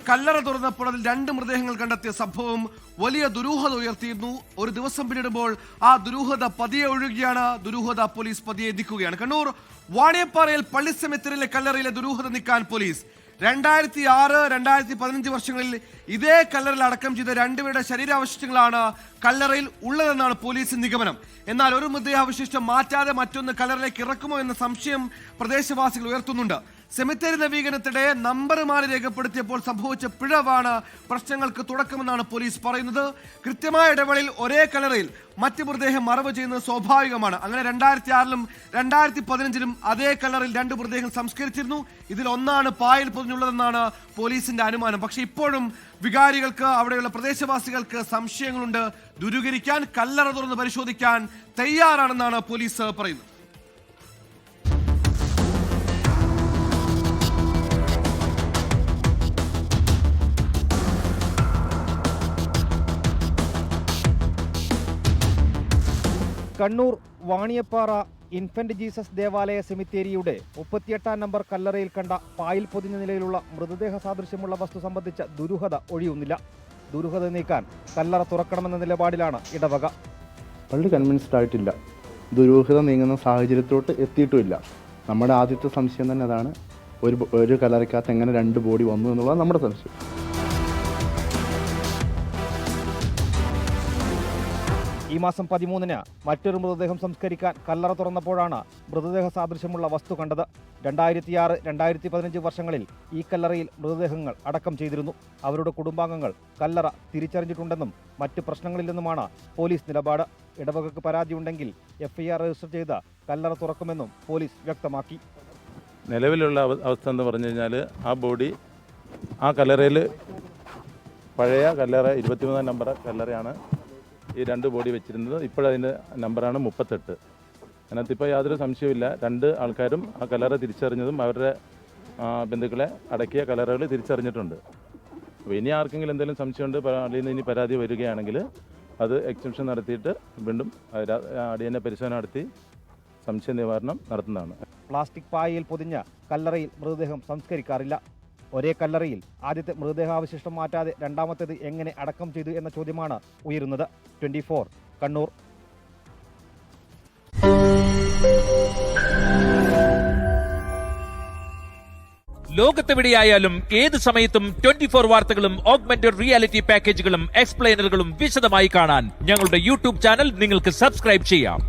കല്ലറ തുറന്നപ്പോൾ അതിൽ 2 മൃതദേഹങ്ങൾ കണ്ടെത്തിയ സംഭവം വലിയ ദുരൂഹത ഉയർത്തിയിരുന്നു. ഒരു ദിവസം പിന്നിടുമ്പോൾ ആ ദുരൂഹത പതിയെ ഒഴുകുകയാണ്. ദുരൂഹത പോലീസ് പതിയെ നീക്കുകയാണ്. കണ്ണൂർ വാണിയപ്പാറയിൽ പള്ളി സെമിത്തേരിയിലെ കല്ലറയിലെ ദുരൂഹത നീക്കാൻ പോലീസ് 2006-2015 വർഷങ്ങളിൽ ഇതേ കല്ലറയിൽ അടക്കം ചെയ്ത 2 പേരുടെ ശരീരാവശിഷ്ടങ്ങളാണ് കല്ലറയിൽ ഉള്ളതെന്നാണ് പോലീസ് നിഗമനം. എന്നാൽ ഒരു മൃതദേഹാവശിഷ്ടം മാറ്റാതെ മറ്റൊന്ന് കല്ലറയിലേക്ക് ഇറക്കുമോ എന്ന സംശയം പ്രദേശവാസികൾ ഉയർത്തുന്നുണ്ട്. സെമിത്തേരി നവീകരണത്തിനിടെ നമ്പർ മാറി രേഖപ്പെടുത്തിയപ്പോൾ സംഭവിച്ച പിഴവാണ് പ്രശ്നങ്ങൾക്ക് തുടക്കമെന്നാണ് പോലീസ് പറയുന്നത്. കൃത്യമായ ഇടവേളയിൽ ഒരേ കല്ലറയിൽ മറ്റു മൃതദേഹം മറവ് ചെയ്യുന്നത് സ്വാഭാവികമാണ്. അങ്ങനെ 2006-ലും 2015-ലും അതേ കല്ലറയിൽ 2 മൃതദേഹങ്ങൾ സംസ്കരിച്ചിരുന്നു. ഇതിൽ ഒന്നാണ് പായൽ പൊതിഞ്ഞുള്ളതെന്നാണ് പോലീസിന്റെ അനുമാനം. പക്ഷേ ഇപ്പോഴും വികാരികൾക്ക്, അവിടെയുള്ള പ്രദേശവാസികൾക്ക് സംശയങ്ങളുണ്ട്. ദുരൂഹീകരിക്കാൻ, കല്ലറ തുറന്ന് പരിശോധിക്കാൻ തയ്യാറാണെന്നാണ് പോലീസ് പറയുന്നത്. കണ്ണൂർ വാണിയപ്പാറ ഇൻഫന്റ് ജീസസ് ദേവാലയ സെമിത്തേരിയുടെ 38-ാം നമ്പർ കല്ലറയിൽ കണ്ട പായിൽ പൊതിഞ്ഞ നിലയിലുള്ള മൃതദേഹ സാദൃശ്യമുള്ള വസ്തു സംബന്ധിച്ച ദുരൂഹത ഒഴിയുന്നില്ല. ദുരൂഹത നീക്കാൻ കല്ലറ തുറക്കണമെന്ന നിലപാടിലാണ് ഇടവക. പള്ളി കൺവിൻസ്ഡ് ആയിട്ടില്ല. ദുരൂഹത നീങ്ങുന്ന സാഹചര്യത്തോട്ട് എത്തിയിട്ടുമില്ല. നമ്മുടെ ആദ്യത്തെ സംശയം തന്നെ അതാണ്. ഒരു കല്ലറയ്ക്കകത്ത് എങ്ങനെ 2 ബോഡി വന്നു എന്നുള്ളത് നമ്മുടെ സംശയം. ഈ മാസം 13-ന് മറ്റൊരു മൃതദേഹം സംസ്കരിക്കാൻ കല്ലറ തുറന്നപ്പോഴാണ് മൃതദേഹ സാദൃശ്യമുള്ള വസ്തു കണ്ടത്. 2006-2015 വർഷങ്ങളിൽ ഈ കല്ലറയിൽ മൃതദേഹങ്ങൾ അടക്കം ചെയ്തിരുന്നു. അവരുടെ കുടുംബാംഗങ്ങൾ കല്ലറ തിരിച്ചറിഞ്ഞിട്ടുണ്ടെന്നും മറ്റ് പ്രശ്നങ്ങളില്ലെന്നുമാണ് പോലീസ് നിലപാട്. ഇടവകക്ക് പരാതിയുണ്ടെങ്കിൽ FIR രജിസ്റ്റർ ചെയ്ത് കല്ലറ തുറക്കുമെന്നും പോലീസ് വ്യക്തമാക്കി. നിലവിലുള്ള അവസ്ഥ എന്ന് പറഞ്ഞു കഴിഞ്ഞാൽ ആ ബോഡി ആ കല്ലറയിൽ, പഴയ കല്ലറ 23-ാം നമ്പർ കല്ലറയാണ് ഈ 2 ബോഡി വെച്ചിരുന്നത്. ഇപ്പോഴതിൻ്റെ നമ്പറാണ് 38. അതിനകത്ത് ഇപ്പോൾ യാതൊരു സംശയവുമില്ല. 2 ആൾക്കാരും ആ കല്ലറ തിരിച്ചറിഞ്ഞതും അവരുടെ ബന്ധുക്കളെ അടക്കിയ കല്ലറകൾ തിരിച്ചറിഞ്ഞിട്ടുണ്ട്. അപ്പോൾ ഇനി ആർക്കെങ്കിലും എന്തെങ്കിലും സംശയമുണ്ട്, പള്ളിയിൽ നിന്ന് ഇനി പരാതി വരികയാണെങ്കിൽ അത് എക്സ്റ്റൻഷൻ നടത്തിയിട്ട് വീണ്ടും അടിയന്തര പരിശോധന നടത്തി സംശയ നിവാരണം നടത്തുന്നതാണ്. പ്ലാസ്റ്റിക് പായയിൽ പൊതിഞ്ഞ കല്ലറയിൽ മൃതദേഹം സംസ്കരിക്കാറില്ല. ഒരേ കല്ലറയിൽ ആദ്യത്തെ മൃതദേഹാവശിഷ്ടം മാറ്റാതെ രണ്ടാമത്തേത് എങ്ങനെ അടക്കം ചെയ്തു എന്ന ചോദ്യമാണ് ഉയരുന്നത്. 24 കണ്ണൂർ. ലോകത്തെവിടെയായാലും ഏത് സമയത്തും 24 വാർത്തകളും ഓഗ്മെന്റഡ് റിയാലിറ്റി പാക്കേജുകളും എക്സ്പ്ലെയിനറുകളും വിശദമായി കാണാൻ ഞങ്ങളുടെ യൂട്യൂബ് ചാനൽ നിങ്ങൾക്ക് സബ്സ്ക്രൈബ് ചെയ്യാം.